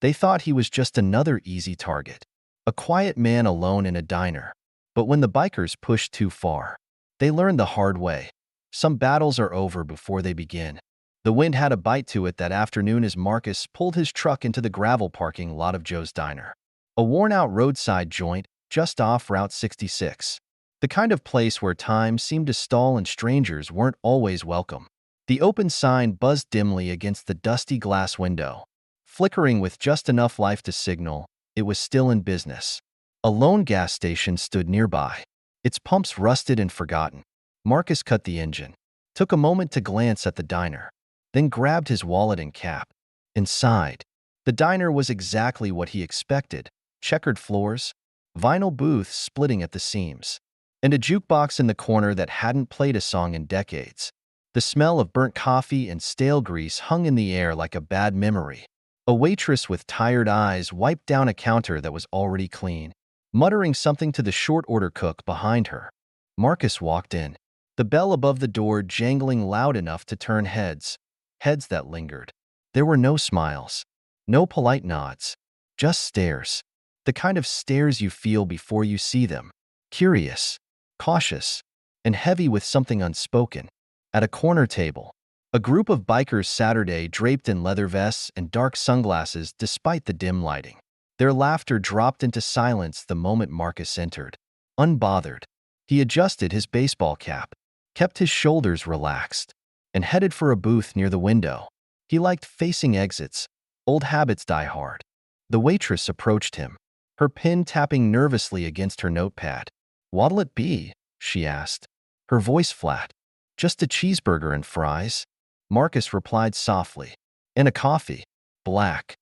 They thought he was just another easy target, a quiet man alone in a diner. But when the bikers pushed too far, they learned the hard way. Some battles are over before they begin. The wind had a bite to it that afternoon as Marcus pulled his truck into the gravel parking lot of Joe's Diner, a worn-out roadside joint just off Route 66. The kind of place where time seemed to stall and strangers weren't always welcome. The open sign buzzed dimly against the dusty glass window, flickering with just enough life to signal it was still in business. A lone gas station stood nearby, its pumps rusted and forgotten. Marcus cut the engine, took a moment to glance at the diner, then grabbed his wallet and cap. Inside, the diner was exactly what he expected: checkered floors, vinyl booths splitting at the seams, and a jukebox in the corner that hadn't played a song in decades. The smell of burnt coffee and stale grease hung in the air like a bad memory. A waitress with tired eyes wiped down a counter that was already clean, muttering something to the short-order cook behind her. Marcus walked in, the bell above the door jangling loud enough to turn heads that lingered. There were no smiles, no polite nods, just stares. The kind of stares you feel before you see them. Curious, cautious, and heavy with something unspoken. At a corner table, a group of bikers Saturday draped in leather vests and dark sunglasses despite the dim lighting. Their laughter dropped into silence the moment Marcus entered. Unbothered, he adjusted his baseball cap, kept his shoulders relaxed, and headed for a booth near the window. He liked facing exits. Old habits die hard. The waitress approached him, her pen tapping nervously against her notepad. "What'll it be?" she asked, her voice flat. "Just a cheeseburger and fries," Marcus replied softly. "And a coffee. Black."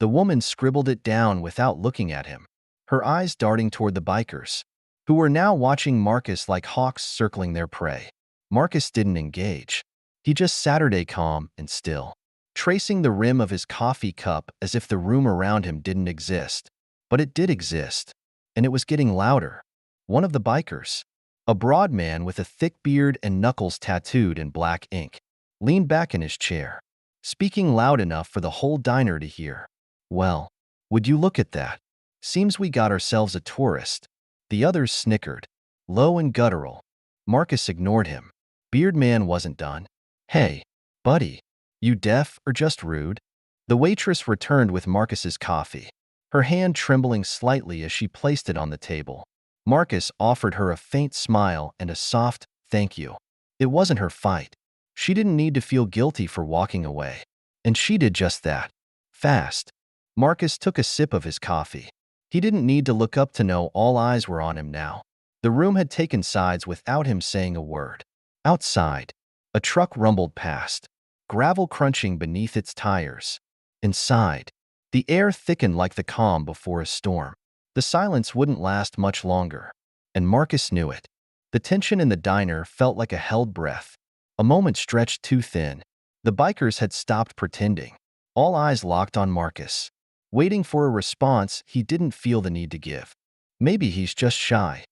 The woman scribbled it down without looking at him, her eyes darting toward the bikers, who were now watching Marcus like hawks circling their prey. Marcus didn't engage. He just Saturday calm and still, tracing the rim of his coffee cup as if the room around him didn't exist. But it did exist, and it was getting louder. One of the bikers, a broad man with a thick beard and knuckles tattooed in black ink, leaned back in his chair, speaking loud enough for the whole diner to hear. "Well, would you look at that? Seems we got ourselves a tourist." The others snickered, low and guttural. Marcus ignored him. Beard Man wasn't done. "Hey, buddy, you deaf or just rude?" The waitress returned with Marcus's coffee, her hand trembling slightly as she placed it on the table. Marcus offered her a faint smile and a soft "thank you." It wasn't her fight. She didn't need to feel guilty for walking away. And she did just that. Fast. Marcus took a sip of his coffee. He didn't need to look up to know all eyes were on him now. The room had taken sides without him saying a word. Outside, a truck rumbled past, gravel crunching beneath its tires. Inside, the air thickened like the calm before a storm. The silence wouldn't last much longer, and Marcus knew it. The tension in the diner felt like a held breath. A moment stretched too thin. The bikers had stopped pretending. All eyes locked on Marcus, waiting for a response he didn't feel the need to give. "Maybe he's just shy,"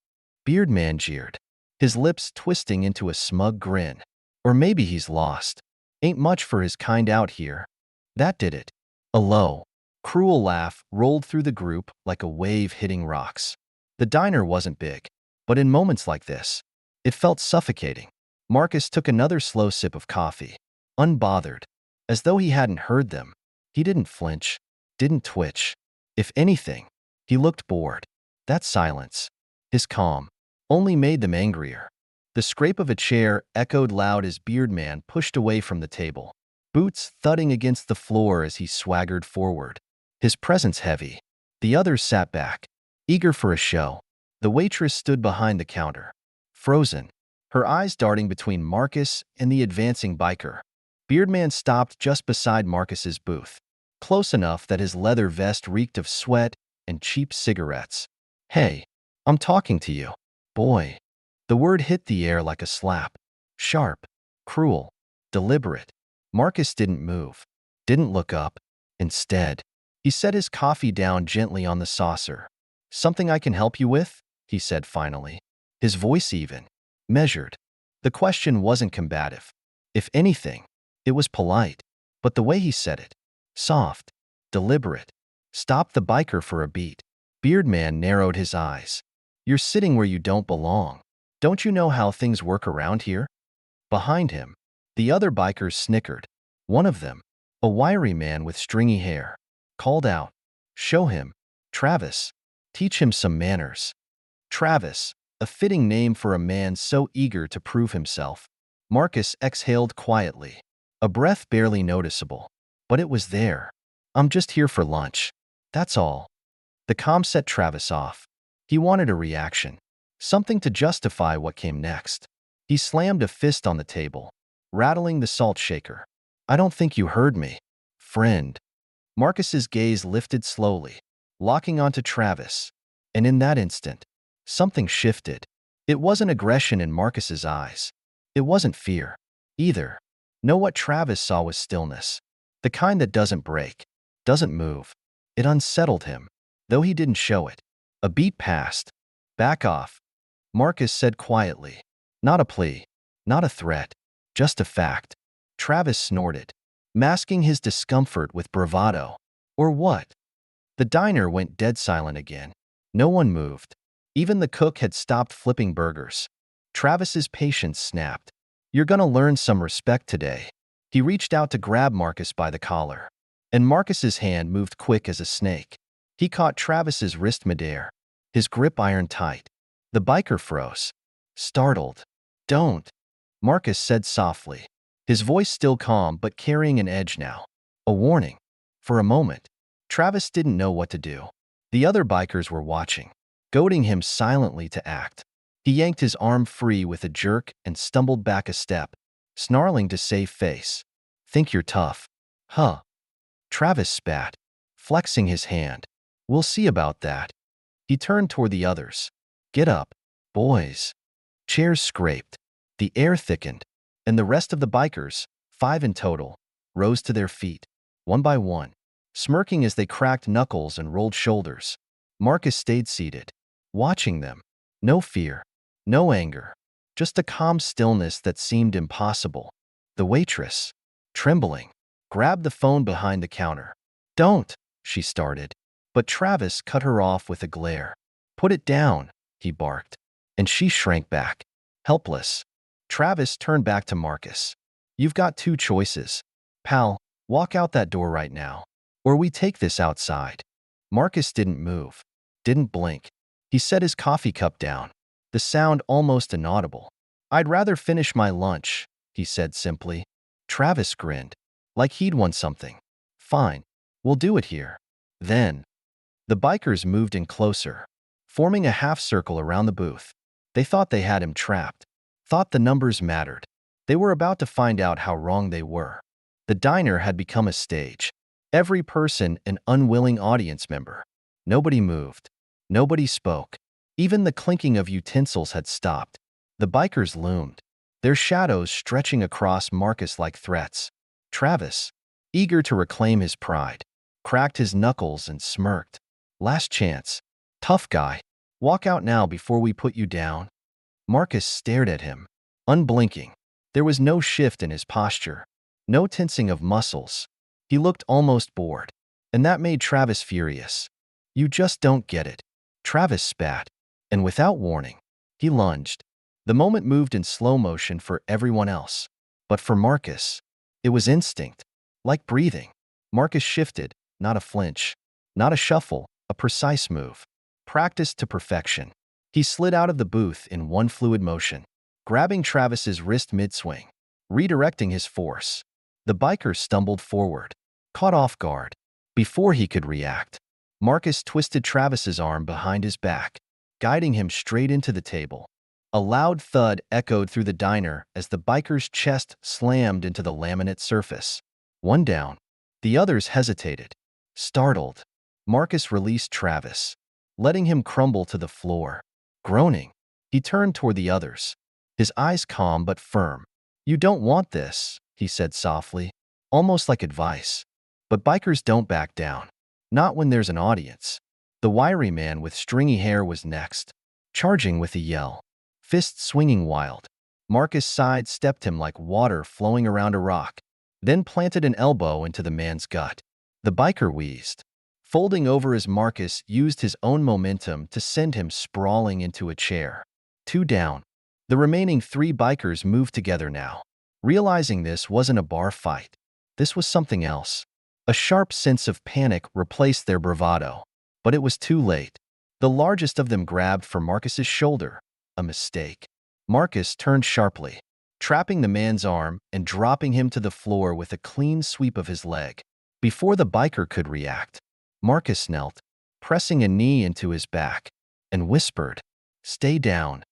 Beard Man jeered, his lips twisting into a smug grin. "Or maybe he's lost. Ain't much for his kind out here." That did it. A low, cruel laugh rolled through the group like a wave hitting rocks. The diner wasn't big, but in moments like this, it felt suffocating. Marcus took another slow sip of coffee, unbothered, as though he hadn't heard them. He didn't flinch, didn't twitch. If anything, he looked bored. That silence, his calm, only made them angrier. The scrape of a chair echoed loud as Beard Man pushed away from the table, boots thudding against the floor as he swaggered forward, his presence heavy. The others sat back, eager for a show. The waitress stood behind the counter, frozen, her eyes darting between Marcus and the advancing biker. Beard Man stopped just beside Marcus's booth, close enough that his leather vest reeked of sweat and cheap cigarettes. "Hey, I'm talking to you, boy." The word hit the air like a slap. Sharp, cruel, deliberate. Marcus didn't move, didn't look up. Instead, he set his coffee down gently on the saucer. "Something I can help you with?" he said finally, his voice even, measured. The question wasn't combative. If anything, it was polite. But the way he said it, soft, deliberate, stopped the biker for a beat. Beardman narrowed his eyes. You're sitting where you don't belong. Don't you know how things work around here? Behind him, the other bikers snickered. One of them, a wiry man with stringy hair, called out, "Show him, Travis. Teach him some manners." Travis, a fitting name for a man so eager to prove himself. Marcus exhaled quietly, a breath barely noticeable, but it was there. "I'm just here for lunch. That's all." The calm set Travis off. He wanted a reaction, something to justify what came next. He slammed a fist on the table, rattling the salt shaker. "I don't think you heard me, friend." Marcus's gaze lifted slowly, locking onto Travis, and in that instant, something shifted. It wasn't aggression in Marcus's eyes. It wasn't fear, either. No, what Travis saw was stillness, the kind that doesn't break, doesn't move. It unsettled him, though he didn't show it. A beat passed. "Back off," Marcus said quietly. Not a plea, not a threat, just a fact. Travis snorted, masking his discomfort with bravado. Or what? The diner went dead silent again. No one moved. Even the cook had stopped flipping burgers. Travis's patience snapped. "You're gonna learn some respect today." He reached out to grab Marcus by the collar, and Marcus's hand moved quick as a snake. He caught Travis's wrist midair, his grip iron tight. The biker froze, startled. "Don't," Marcus said softly, his voice still calm but carrying an edge now. A warning. For a moment, Travis didn't know what to do. The other bikers were watching, goading him silently to act. He yanked his arm free with a jerk and stumbled back a step, snarling to save face. "Think you're tough, huh?" Travis spat, flexing his hand. "We'll see about that." He turned toward the others. "Get up, boys." Chairs scraped, the air thickened, and the rest of the bikers, 5 in total, rose to their feet, one by one, smirking as they cracked knuckles and rolled shoulders. Marcus stayed seated, watching them. No fear, no anger, just a calm stillness that seemed impossible. The waitress, trembling, grabbed the phone behind the counter. "Don't," she started, but Travis cut her off with a glare. "Put it down," he barked, and she shrank back, helpless. Travis turned back to Marcus. "You've got 2 choices. Pal, walk out that door right now, or we take this outside." Marcus didn't move, didn't blink. He set his coffee cup down, the sound almost inaudible. "I'd rather finish my lunch," he said simply. Travis grinned, like he'd won something. "Fine, we'll do it here." Then, the bikers moved in closer, forming a half circle around the booth. They thought they had him trapped, thought the numbers mattered. They were about to find out how wrong they were. The diner had become a stage, every person an unwilling audience member. Nobody moved. Nobody spoke. Even the clinking of utensils had stopped. The bikers loomed, their shadows stretching across Marcus like threats. Travis, eager to reclaim his pride, cracked his knuckles and smirked. "Last chance. Tough guy. Walk out now before we put you down." Marcus stared at him, unblinking. There was no shift in his posture, no tensing of muscles. He looked almost bored, and that made Travis furious. "You just don't get it." Travis spat, and without warning, he lunged. The moment moved in slow motion for everyone else, but for Marcus, it was instinct, like breathing. Marcus shifted, not a flinch, not a shuffle, a precise move, practiced to perfection. He slid out of the booth in one fluid motion, grabbing Travis's wrist mid-swing, redirecting his force. The biker stumbled forward, caught off guard. Before he could react, Marcus twisted Travis's arm behind his back, guiding him straight into the table. A loud thud echoed through the diner as the biker's chest slammed into the laminate surface. One down. The others hesitated, startled. Marcus released Travis, letting him crumble to the floor. Groaning, he turned toward the others, his eyes calm but firm. "You don't want this," he said softly, almost like advice. But bikers don't back down, not when there's an audience. The wiry man with stringy hair was next, charging with a yell, fists swinging wild. Marcus sidestepped him like water flowing around a rock, then planted an elbow into the man's gut. The biker wheezed, folding over as Marcus used his own momentum to send him sprawling into a chair. 2 down. The remaining 3 bikers moved together now. Realizing this wasn't a bar fight. This was something else. A sharp sense of panic replaced their bravado. But it was too late. The largest of them grabbed for Marcus's shoulder. A mistake. Marcus turned sharply, trapping the man's arm and dropping him to the floor with a clean sweep of his leg. Before the biker could react, Marcus knelt, pressing a knee into his back, and whispered, "Stay down."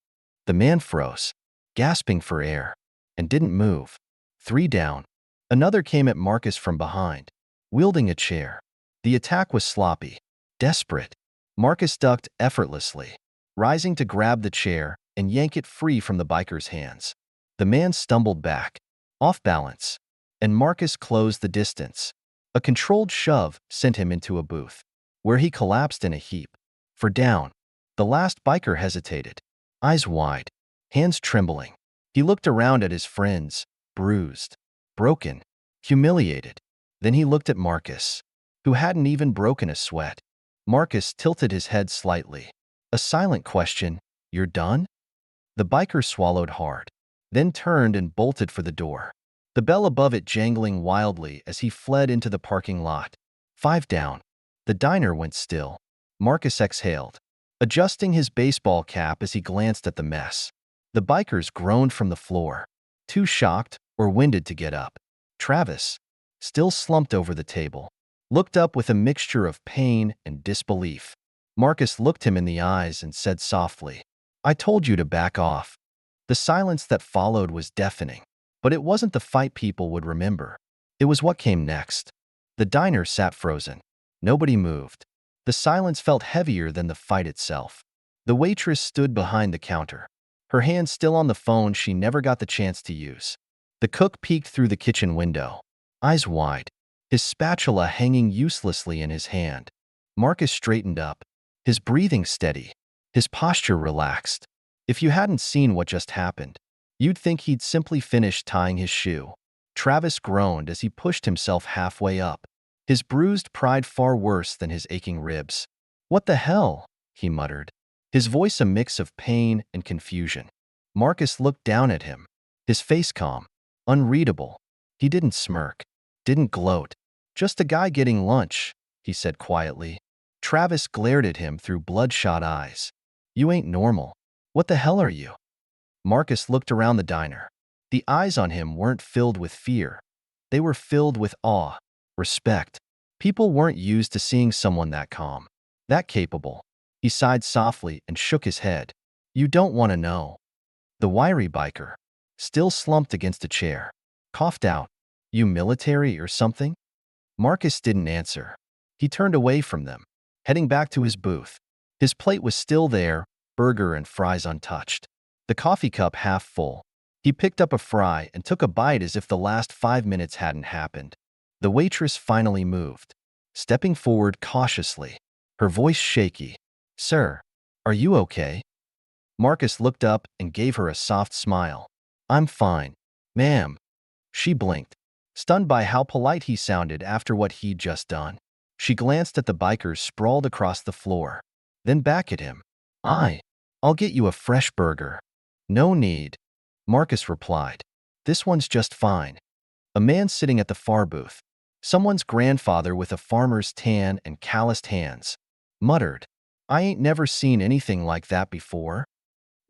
The man froze, gasping for air, and didn't move. 3 down. Another came at Marcus from behind, wielding a chair. The attack was sloppy, desperate. Marcus ducked effortlessly, rising to grab the chair and yank it free from the biker's hands. The man stumbled back, off balance, and Marcus closed the distance. A controlled shove sent him into a booth, where he collapsed in a heap. For down. The last biker hesitated, eyes wide, hands trembling. He looked around at his friends, bruised, broken, humiliated. Then he looked at Marcus, who hadn't even broken a sweat. Marcus tilted his head slightly. A silent question, "You're done?" The biker swallowed hard, then turned and bolted for the door, the bell above it jangling wildly as he fled into the parking lot. 5 down. The diner went still. Marcus exhaled, adjusting his baseball cap as he glanced at the mess. The bikers groaned from the floor, too shocked or winded to get up. Travis, still slumped over the table, looked up with a mixture of pain and disbelief. Marcus looked him in the eyes and said softly, "I told you to back off." The silence that followed was deafening, but it wasn't the fight people would remember. It was what came next. The diner sat frozen. Nobody moved. The silence felt heavier than the fight itself. The waitress stood behind the counter, her hand still on the phone she never got the chance to use. The cook peeked through the kitchen window, eyes wide, his spatula hanging uselessly in his hand. Marcus straightened up, his breathing steady, his posture relaxed. If you hadn't seen what just happened, you'd think he'd simply finished tying his shoe. Travis groaned as he pushed himself halfway up, his bruised pride far worse than his aching ribs. "What the hell?" he muttered, his voice a mix of pain and confusion. Marcus looked down at him, his face calm, unreadable. He didn't smirk, didn't gloat. "Just a guy getting lunch," he said quietly. Travis glared at him through bloodshot eyes. "You ain't normal. What the hell are you?" Marcus looked around the diner. The eyes on him weren't filled with fear. They were filled with awe, respect. People weren't used to seeing someone that calm, that capable. He sighed softly and shook his head. "You don't want to know." The wiry biker, still slumped against a chair, coughed out, "You military or something?" Marcus didn't answer. He turned away from them, heading back to his booth. His plate was still there, burger and fries untouched, the coffee cup half full. He picked up a fry and took a bite as if the last 5 minutes hadn't happened. The waitress finally moved, stepping forward cautiously, her voice shaky. "Sir, are you okay?" Marcus looked up and gave her a soft smile. "I'm fine, ma'am." She blinked, stunned by how polite he sounded after what he'd just done. She glanced at the bikers sprawled across the floor, then back at him. "I'll get you a fresh burger." "No need," Marcus replied. "This one's just fine." A man sitting at the far booth, someone's grandfather with a farmer's tan and calloused hands, muttered, "I ain't never seen anything like that before."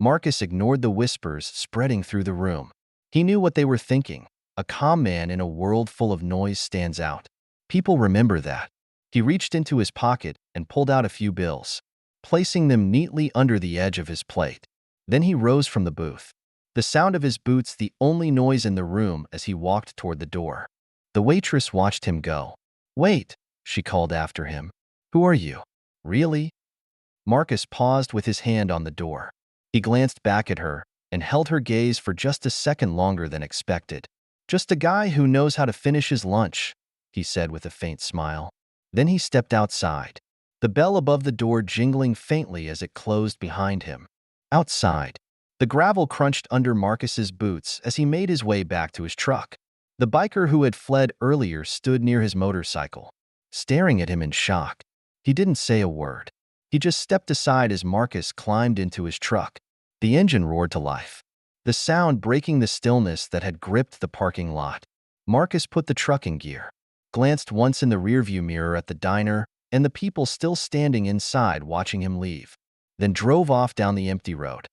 Marcus ignored the whispers spreading through the room. He knew what they were thinking. A calm man in a world full of noise stands out. People remember that. He reached into his pocket and pulled out a few bills, placing them neatly under the edge of his plate. Then he rose from the booth, the sound of his boots the only noise in the room as he walked toward the door. The waitress watched him go. "Wait," she called after him. "Who are you? Really?" Marcus paused with his hand on the door. He glanced back at her and held her gaze for just a second longer than expected. "Just a guy who knows how to finish his lunch," he said with a faint smile. Then he stepped outside, the bell above the door jingling faintly as it closed behind him. Outside, the gravel crunched under Marcus's boots as he made his way back to his truck. The biker who had fled earlier stood near his motorcycle, staring at him in shock. He didn't say a word. He just stepped aside as Marcus climbed into his truck. The engine roared to life, the sound breaking the stillness that had gripped the parking lot. Marcus put the truck in gear, glanced once in the rearview mirror at the diner and the people still standing inside watching him leave, then drove off down the empty road.